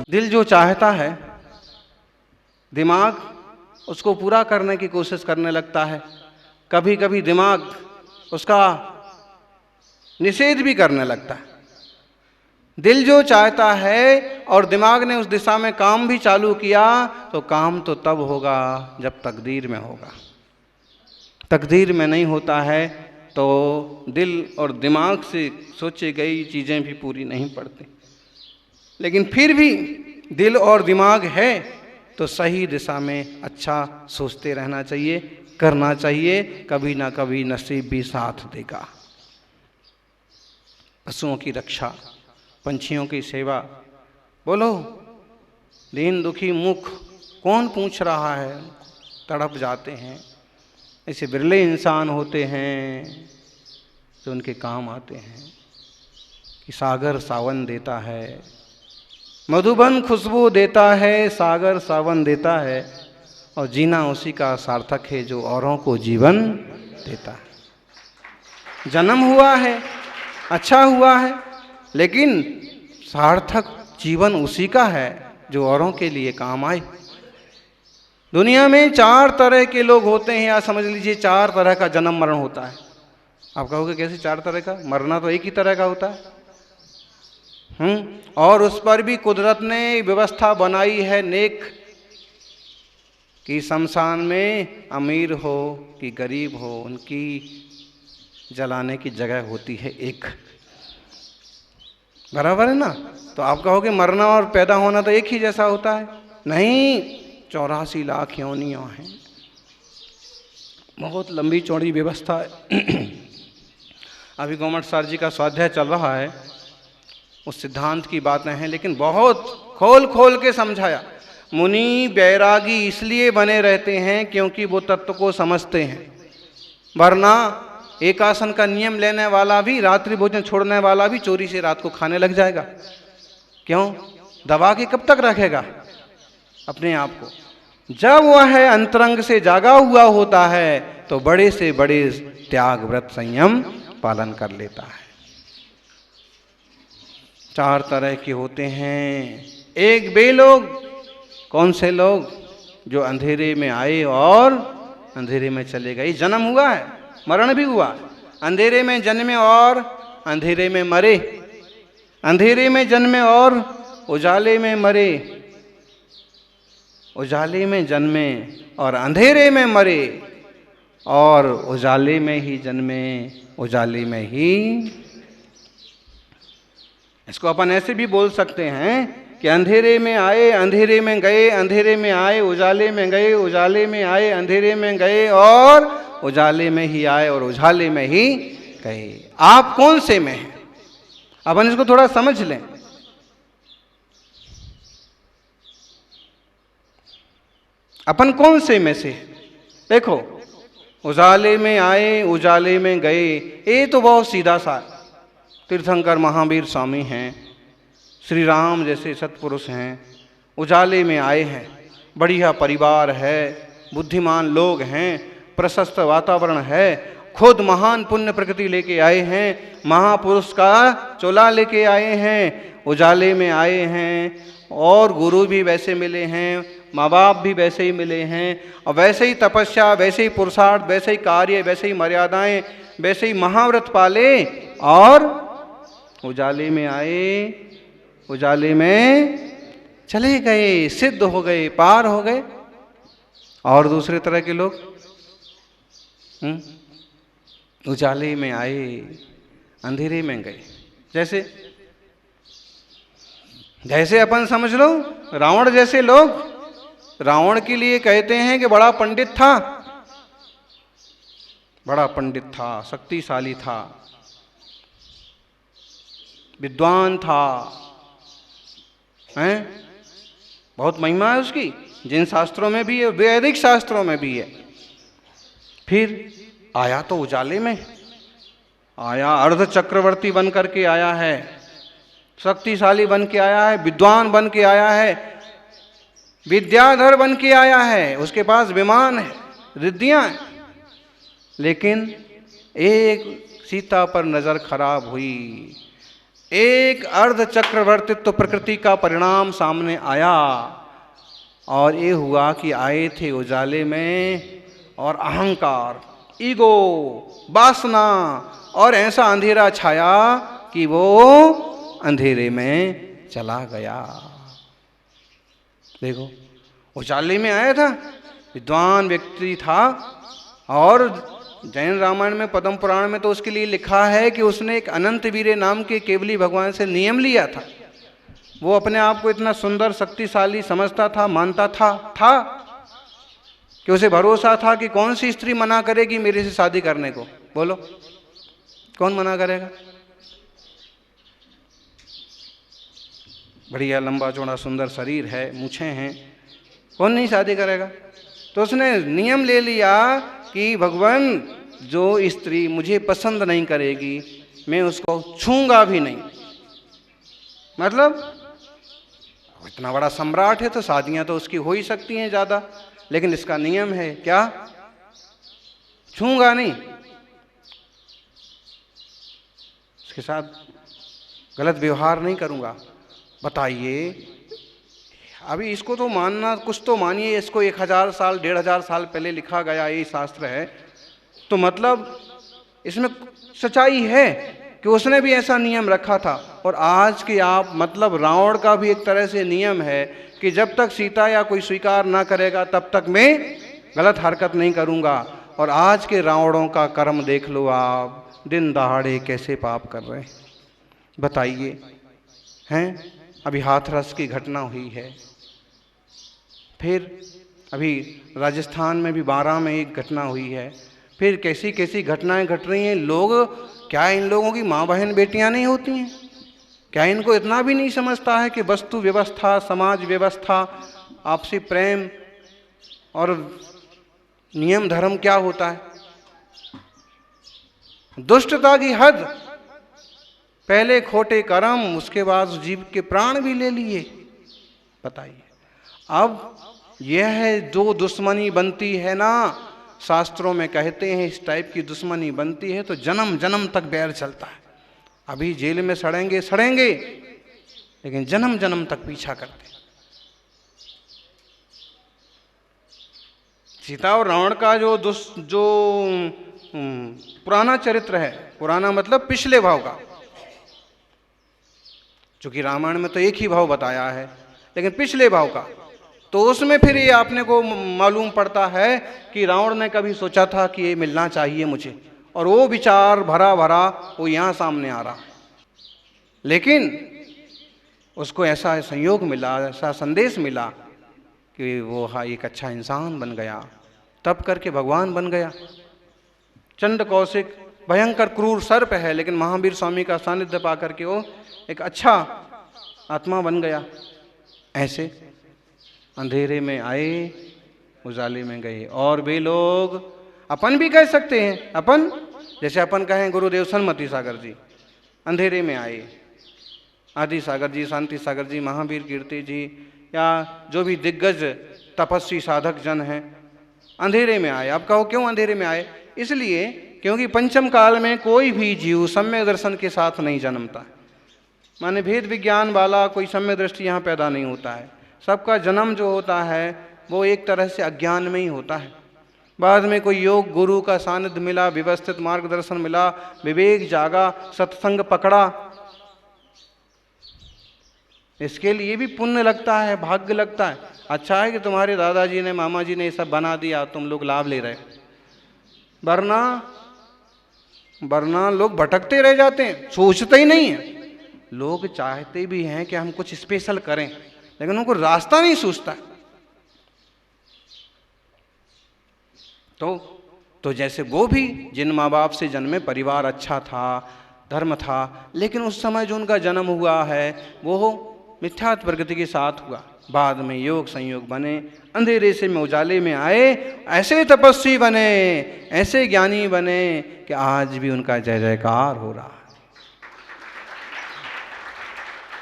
दिल जो चाहता है, दिमाग उसको पूरा करने की कोशिश करने लगता है। कभी कभी दिमाग उसका निषेध भी करने लगता है। दिल जो चाहता है और दिमाग ने उस दिशा में काम भी चालू किया तो काम तो तब होगा जब तकदीर में होगा। तकदीर में नहीं होता है तो दिल और दिमाग से सोची गई चीज़ें भी पूरी नहीं पड़ती। लेकिन फिर भी दिल और दिमाग है तो सही दिशा में अच्छा सोचते रहना चाहिए, करना चाहिए, कभी ना कभी नसीब भी साथ देगा। पशुओं की रक्षा, पंछियों की सेवा, बोलो दीन दुखी मुख कौन पूछ रहा है, तड़प जाते हैं। ऐसे बिरले इंसान होते हैं जो उनके काम आते हैं कि सागर सावन देता है, मधुबन खुशबू देता है, सागर सावन देता है, और जीना उसी का सार्थक है जो औरों को जीवन देता है। जन्म हुआ है, अच्छा हुआ है, लेकिन सार्थक जीवन उसी का है जो औरों के लिए काम आए। दुनिया में 4 तरह के लोग होते हैं, या समझ लीजिए 4 तरह का जन्म मरण होता है। आप कहोगे कैसे 4 तरह का? मरना तो एक ही तरह का होता है। और उस पर भी कुदरत ने व्यवस्था बनाई है नेक कि शमशान में अमीर हो कि गरीब हो, उनकी जलाने की जगह होती है एक। बराबर है ना? तो आप कहोगे मरना और पैदा होना तो एक ही जैसा होता है। नहीं, 84 लाख योनियां हैं, बहुत लंबी चौड़ी व्यवस्था है। अभी गवर्नमेंट सर जी का स्वाध्याय चल रहा है, उस सिद्धांत की बातें हैं, लेकिन बहुत खोल खोल के समझाया। मुनि बैरागी इसलिए बने रहते हैं क्योंकि वो तत्व को समझते हैं, वरना एक आसन का नियम लेने वाला भी, रात्रि भोजन छोड़ने वाला भी चोरी से रात को खाने लग जाएगा। क्यों? दबा के कब तक रखेगा अपने आप को? जब वह अंतरंग से जागा हुआ होता है तो बड़े से बड़े त्याग व्रत संयम पालन कर लेता है। 4 तरह के होते हैं। एक वे लोग, कौन से लोग? जो अंधेरे में आए और अंधेरे में चले गए। जन्म हुआ है, मरण भी हुआ, अंधेरे में जन्मे और अंधेरे में मरे, अंधेरे में जन्मे और उजाले में मरे, उजाले में जन्मे और अंधेरे में मरे, और उजाले में ही जन्मे, उजाले में ही। इसको अपन ऐसे भी बोल सकते हैं कि अंधेरे में आए, अंधेरे में गए, अंधेरे में आए, उजाले में गए, उजाले में आए, अंधेरे में गए, और उजाले में ही आए और उजाले में ही गए। आप कौन से में हैं? अपन इसको थोड़ा समझ लें। अपन कौन से में से? देखो, उजाले में आए, उजाले में गए, ये तो बहुत सीधा सा। तीर्थंकर महावीर स्वामी हैं, श्री राम जैसे सत्पुरुष हैं, उजाले में आए हैं, बढ़िया परिवार है, बुद्धिमान लोग हैं, प्रशस्त वातावरण है, खुद महान पुण्य प्रकृति लेके आए हैं, महापुरुष का चोला लेके आए हैं, उजाले में आए हैं, और गुरु भी वैसे मिले हैं, माँ बाप भी वैसे ही मिले हैं, और वैसे ही तपस्या, वैसे ही पुरुषार्थ, वैसे ही कार्य, वैसे ही मर्यादाएं, वैसे ही महाव्रत पाले, और उजाले में आए, उजाले में चले गए, सिद्ध हो गए, पार हो गए। और दूसरे तरह के लोग उजाले में आए, अंधेरे में गए। जैसे जैसे अपन समझ लो रावण जैसे लोग, रावण के लिए कहते हैं कि बड़ा पंडित था, बड़ा पंडित था, शक्तिशाली था, विद्वान था, हैं? बहुत महिमा है उसकी, जिन शास्त्रों में भी है, वैदिक शास्त्रों में भी है। फिर आया तो उजाले में आया, अर्ध चक्रवर्ती बन करके आया है, शक्तिशाली बन के आया है, विद्वान बन के आया है, विद्याधर बन के आया है, उसके पास विमान है, रिद्धियां हैं, लेकिन एक सीता पर नजर खराब हुई, एक अर्ध चक्रवर्तित्व प्रकृति का परिणाम सामने आया, और ये हुआ कि आए थे उजाले में और अहंकार, ईगो, वासना और ऐसा अंधेरा छाया कि वो अंधेरे में चला गया। देखो, उजाले में आया था, विद्वान व्यक्ति था, और जैन रामायण में, पद्म पुराण में तो उसके लिए लिखा है कि उसने एक अनंत वीरे नाम के केवली भगवान से नियम लिया था। वो अपने आप को इतना सुंदर शक्तिशाली समझता था, मानता था कि उसे भरोसा था कि कौन सी स्त्री मना करेगी मेरे से शादी करने को। बोलो, कौन मना करेगा? बढ़िया लंबा चौड़ा सुंदर शरीर है, मूछें हैं, कौन नहीं शादी करेगा? तो उसने नियम ले लिया कि भगवान, जो स्त्री मुझे पसंद नहीं करेगी मैं उसको छूंगा भी नहीं। मतलब इतना बड़ा सम्राट है तो शादियां तो उसकी हो ही सकती हैं ज्यादा, लेकिन इसका नियम है क्या? छूंगा नहीं, उसके साथ गलत व्यवहार नहीं करूंगा। बताइए, अभी इसको तो मानना, कुछ तो मानिए, इसको 1000 साल 1500 साल पहले लिखा गया ये शास्त्र है, तो मतलब इसमें सच्चाई है कि उसने भी ऐसा नियम रखा था। और आज के आप, मतलब रावण का भी एक तरह से नियम है कि जब तक सीता या कोई स्वीकार ना करेगा तब तक मैं गलत हरकत नहीं करूंगा। और आज के रावणों का कर्म देख लो आप, दिन दहाड़े कैसे पाप कर रहे हैं, बताइए। हैं, अभी हाथरस की घटना हुई है, फिर अभी राजस्थान में भी 12 में एक घटना हुई है, फिर कैसी कैसी घटनाएं घट रही हैं। लोग, क्या इन लोगों की माँ बहन बेटियां नहीं होती हैं? क्या इनको इतना भी नहीं समझता है कि वस्तु व्यवस्था, समाज व्यवस्था, आपसी प्रेम और नियम धर्म क्या होता है? दुष्टता की हद, पहले खोटे कर्म, उसके बाद जीव के प्राण भी ले लिए। बताइए, अब यह है जो दुश्मनी बनती है ना, शास्त्रों में कहते हैं इस टाइप की दुश्मनी बनती है तो जन्म जन्म तक बैर चलता है। अभी जेल में सड़ेंगे सड़ेंगे, लेकिन जन्म जन्म तक पीछा करते। सीता और रावण का जो पुराना चरित्र है, पुराना मतलब पिछले भाव का, चूंकि रामायण में तो एक ही भाव बताया है, लेकिन पिछले भाव का, तो उसमें फिर ये आपने को मालूम पड़ता है कि रावण ने कभी सोचा था कि ये मिलना चाहिए मुझे, और वो विचार भरा भरा वो यहाँ सामने आ रहा। लेकिन उसको ऐसा संयोग मिला, ऐसा संदेश मिला कि वो एक अच्छा इंसान बन गया, तब करके भगवान बन गया। चंड कौशिक भयंकर क्रूर सर्प है, लेकिन महावीर स्वामी का सानिध्य पा करके वो एक अच्छा आत्मा बन गया। ऐसे अंधेरे में आए, उजाले में गए। और वे लोग, अपन भी कह सकते हैं, अपन जैसे अपन कहें गुरुदेव सन्मति सागर जी अंधेरे में आए, आदि सागर जी, शांति सागर जी, महावीर कीर्ति जी, या जो भी दिग्गज तपस्वी साधक जन हैं, अंधेरे में आए। अब कहो क्यों अंधेरे में आए? इसलिए क्योंकि पंचम काल में कोई भी जीव सम्यक दर्शन के साथ नहीं जन्मता है, माने भेद विज्ञान वाला कोई सम्यक दृष्टि यहाँ पैदा नहीं होता है। सबका जन्म जो होता है वो एक तरह से अज्ञान में ही होता है। बाद में कोई योग गुरु का सानिध्य मिला, व्यवस्थित मार्गदर्शन मिला, विवेक जागा, सत्संग पकड़ा, इसके लिए भी पुण्य लगता है, भाग्य लगता है। अच्छा है कि तुम्हारे दादाजी ने, मामा जी ने ये सब बना दिया, तुम लोग लाभ ले रहे, वरना लोग भटकते रह जाते हैं, सोचते ही नहीं है। लोग चाहते भी हैं कि हम कुछ स्पेशल करें, लेकिन उनको रास्ता नहीं सूझता। तो जैसे वो भी जिन माँ बाप से जन्मे, परिवार अच्छा था, धर्म था, लेकिन उस समय जो उनका जन्म हुआ है वो मिथ्यात्व प्रकृति के साथ हुआ। बाद में योग संयोग बने, अंधेरे से उजाले में आए, ऐसे तपस्वी बने, ऐसे ज्ञानी बने कि आज भी उनका जय जयकार हो रहा है।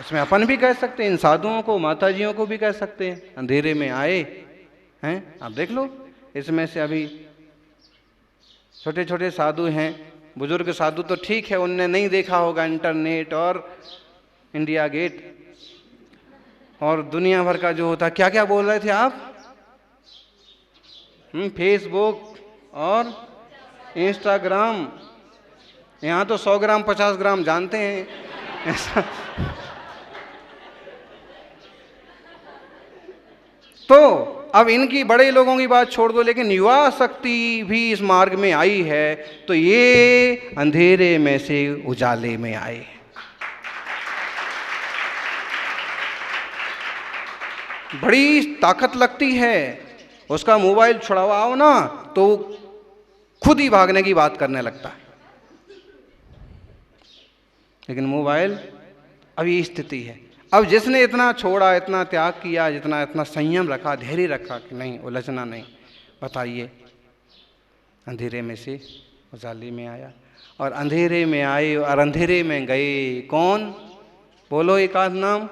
उसमें अपन भी कह सकते हैं, इन साधुओं को, माताजियों को भी कह सकते हैं, अंधेरे में आए हैं। आप देख लो, इसमें से अभी छोटे छोटे साधु हैं, बुजुर्ग साधु तो ठीक है, उनने नहीं देखा होगा इंटरनेट और इंडिया गेट और दुनिया भर का जो होता। क्या क्या बोल रहे थे आप? फेसबुक और इंस्टाग्राम। यहाँ तो 100 ग्राम 50 ग्राम जानते हैं ऐसा। तो अब इनकी बड़े लोगों की बात छोड़ दो, लेकिन युवा शक्ति भी इस मार्ग में आई है, तो ये अंधेरे में से उजाले में आए। बड़ी ताकत लगती है। उसका मोबाइल छुड़वाओ ना तो खुद ही भागने की बात करने लगता है। लेकिन मोबाइल अभी स्थिति है। अब जिसने इतना छोड़ा, इतना त्याग किया, जितना इतना संयम रखा, धैर्य रखा कि नहीं उलझना नहीं, बताइए अंधेरे में से उजाले में आया। और अंधेरे में आए और अंधेरे में गए कौन? बोलो एक आध नाम।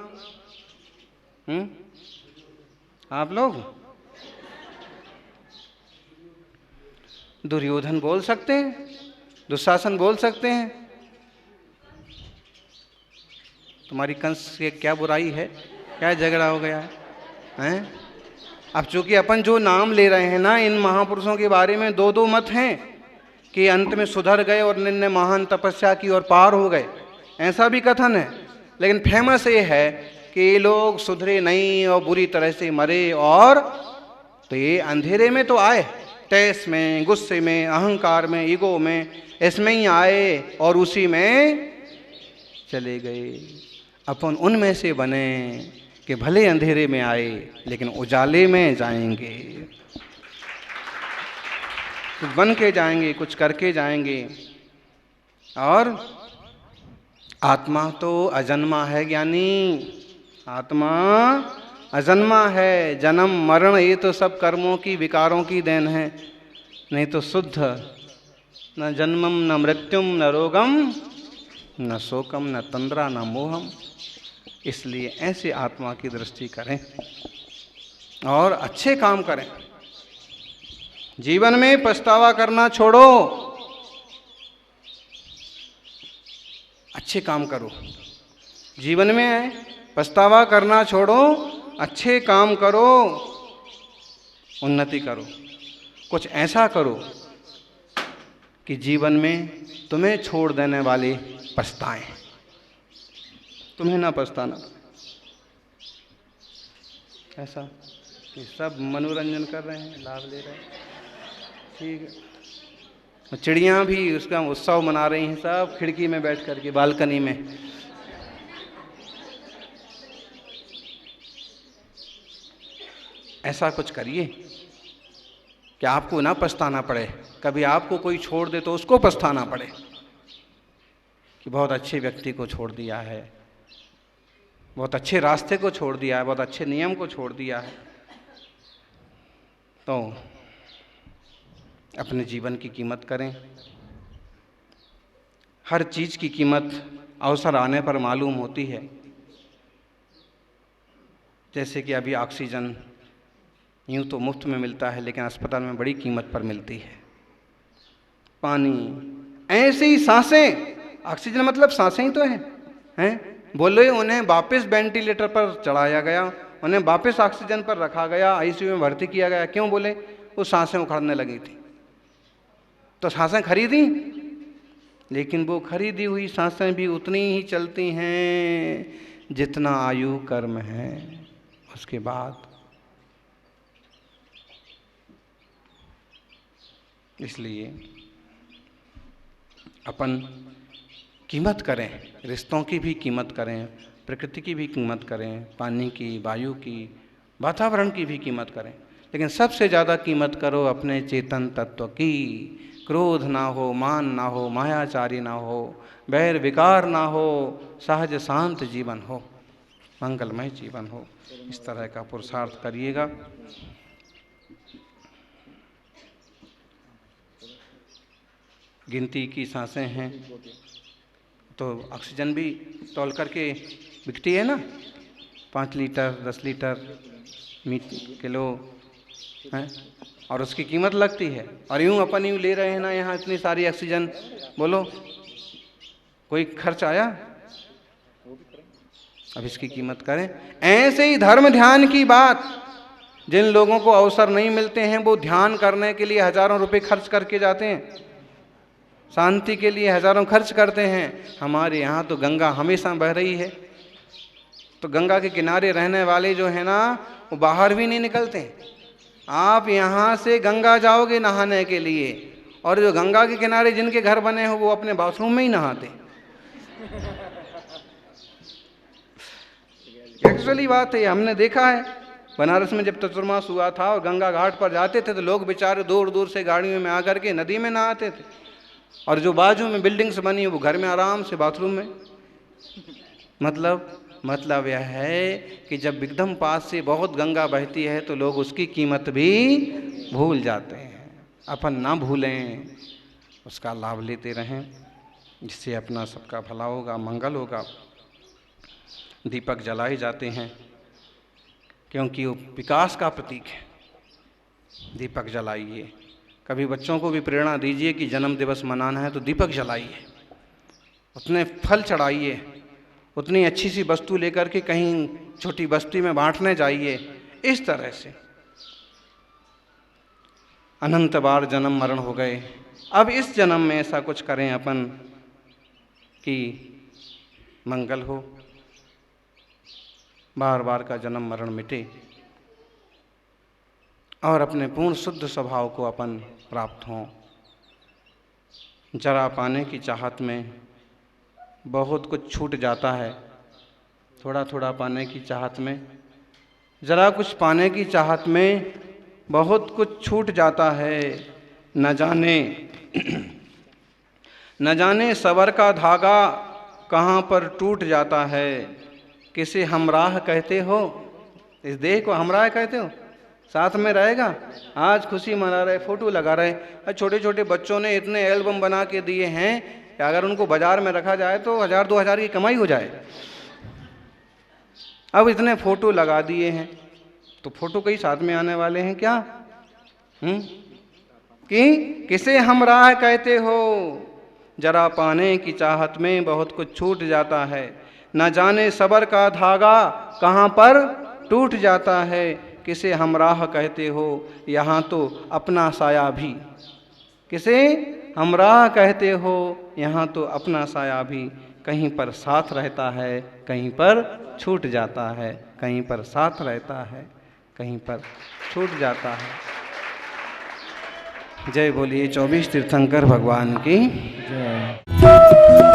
आप लोग? दुर्योधन बोल सकते हैं, दुशासन बोल सकते हैं। तुम्हारी कंस से क्या बुराई है, क्या झगड़ा हो गया है, हैं? अब चूंकि अपन जो नाम ले रहे हैं ना, इन महापुरुषों के बारे में दो दो मत हैं कि अंत में सुधर गए और निन्ने महान तपस्या की और पार हो गए, ऐसा भी कथन है। लेकिन फेमस ये है कि ये लोग सुधरे नहीं और बुरी तरह से मरे। और तो ये अंधेरे में तो आए, टेस में, गुस्से में, अहंकार में, ईगो में, इसमें ही आए और उसी में चले गए। अपन उनमें से बने कि भले अंधेरे में आए लेकिन उजाले में जाएंगे, कुछ बन के जाएंगे, कुछ करके जाएंगे। और आत्मा तो अजन्मा है ज्ञानी, आत्मा अजन्मा है। जन्म मरण ये तो सब कर्मों की, विकारों की देन है, नहीं तो शुद्ध। न जन्मम न मृत्युम न रोगम न शोकम न तंद्रा न मोहम। इसलिए ऐसे आत्मा की दृष्टि करें और अच्छे काम करें। जीवन में पछतावा करना छोड़ो, अच्छे काम करो। जीवन में पछतावा करना छोड़ो, अच्छे काम करो, उन्नति करो। कुछ ऐसा करो कि जीवन में तुम्हें छोड़ देने वाले पछताएं, तुम्हें ना पछताना। ऐसा कि सब मनोरंजन कर रहे हैं, लाभ ले रहे हैं, ठीक है। चिड़ियाँ भी उसका उत्सव मना रही हैं, सब खिड़की में बैठ करके, बालकनी में। ऐसा कुछ करिए कि आपको ना पछताना पड़े। कभी आपको कोई छोड़ दे तो उसको पछताना पड़े कि बहुत अच्छे व्यक्ति को छोड़ दिया है, बहुत अच्छे रास्ते को छोड़ दिया है, बहुत अच्छे नियम को छोड़ दिया है। तो अपने जीवन की कीमत करें। हर चीज़ की कीमत अवसर आने पर मालूम होती है। जैसे कि अभी ऑक्सीजन यूँ तो मुफ्त में मिलता है, लेकिन अस्पताल में बड़ी कीमत पर मिलती है। पानी, ऐसे ही सांसें, ऑक्सीजन मतलब सांसें ही तो हैं। बोले उन्हें वापस वेंटिलेटर पर चढ़ाया गया, उन्हें वापस ऑक्सीजन पर रखा गया, आईसीयू में भर्ती किया गया। क्यों? बोले वो सांसें उखड़ने लगी थी। तो सांसें खरीदी, लेकिन वो खरीदी हुई सांसें भी उतनी ही चलती हैं जितना आयु कर्म है। उसके बाद इसलिए अपन कीमत करें, रिश्तों की भी कीमत करें, प्रकृति की भी कीमत करें, पानी की, वायु की, वातावरण की भी कीमत करें। लेकिन सबसे ज़्यादा कीमत करो अपने चेतन तत्व की। क्रोध ना हो, मान ना हो, मायाचारी ना हो, बैर विकार ना हो, सहज शांत जीवन हो, मंगलमय जीवन हो। इस तरह का पुरुषार्थ करिएगा। गिनती की सांसें हैं तो ऑक्सीजन भी तौल करके बिकती है ना, 5 लीटर 10 लीटर किलो है। और उसकी कीमत लगती है। और यूं अपन यूं ले रहे हैं ना यहाँ इतनी सारी ऑक्सीजन, बोलो कोई खर्च आया? अब इसकी कीमत करें। ऐसे ही धर्म ध्यान की बात, जिन लोगों को अवसर नहीं मिलते हैं वो ध्यान करने के लिए हजारों रुपए खर्च करके जाते हैं, शांति के लिए हजारों खर्च करते हैं। हमारे यहाँ तो गंगा हमेशा बह रही है, तो गंगा के किनारे रहने वाले जो है ना वो बाहर भी नहीं निकलते। आप यहाँ से गंगा जाओगे नहाने के लिए, और जो गंगा के किनारे जिनके घर बने हो वो अपने बाथरूम में ही नहाते। एक्चुअली बात है, हमने देखा है बनारस में जब चतुर्मास हुआ था और गंगा घाट पर जाते थे तो लोग बेचारे दूर दूर से गाड़ियों में आकर के नदी में नहाते थे, और जो बाजू में बिल्डिंग्स बनी वो घर में आराम से बाथरूम में। मतलब यह है कि जब एकदम पास से बहुत गंगा बहती है तो लोग उसकी कीमत भी भूल जाते हैं। अपन ना भूलें, उसका लाभ लेते रहें, जिससे अपना सबका भला होगा, मंगल होगा। दीपक जलाए जाते हैं क्योंकि वो विकास का प्रतीक है। दीपक जलाइए। कभी बच्चों को भी प्रेरणा दीजिए कि जन्म दिवस मनाना है तो दीपक जलाइए, उतने फल चढ़ाइए, उतनी अच्छी सी वस्तु लेकर के कहीं छोटी बस्ती में बांटने जाइए। इस तरह से अनंत बार जन्म मरण हो गए, अब इस जन्म में ऐसा कुछ करें अपन कि मंगल हो, बार बार का जन्म मरण मिटे और अपने पूर्ण शुद्ध स्वभाव को अपन प्राप्त हों। जरा पाने की चाहत में बहुत कुछ छूट जाता है, थोड़ा थोड़ा पाने की चाहत में, जरा कुछ पाने की चाहत में बहुत कुछ छूट जाता है। न जाने सबर का धागा कहाँ पर टूट जाता है। किसे हमराह कहते हो? इस देह को हमराह कहते हो? साथ में रहेगा, आज खुशी मना रहे, फोटो लगा रहे। छोटे छोटे बच्चों ने इतने एल्बम बना के दिए हैं कि अगर उनको बाजार में रखा जाए तो 1000-2000 की कमाई हो जाए। अब इतने फोटो लगा दिए हैं तो फोटो कहीं साथ में आने वाले हैं क्या? कि किसे हमराह कहते हो? जरा पाने की चाहत में बहुत कुछ छूट जाता है। न जाने सबर का धागा कहाँ पर टूट जाता है। किसे हमराह कहते हो? यहाँ तो अपना साया भी। किसे हमराह कहते हो? यहाँ तो अपना साया भी। कहीं पर साथ रहता है, कहीं पर छूट जाता है, कहीं पर साथ रहता है, कहीं पर छूट जाता है। जय बोलिए 24 तीर्थंकर भगवान की जय।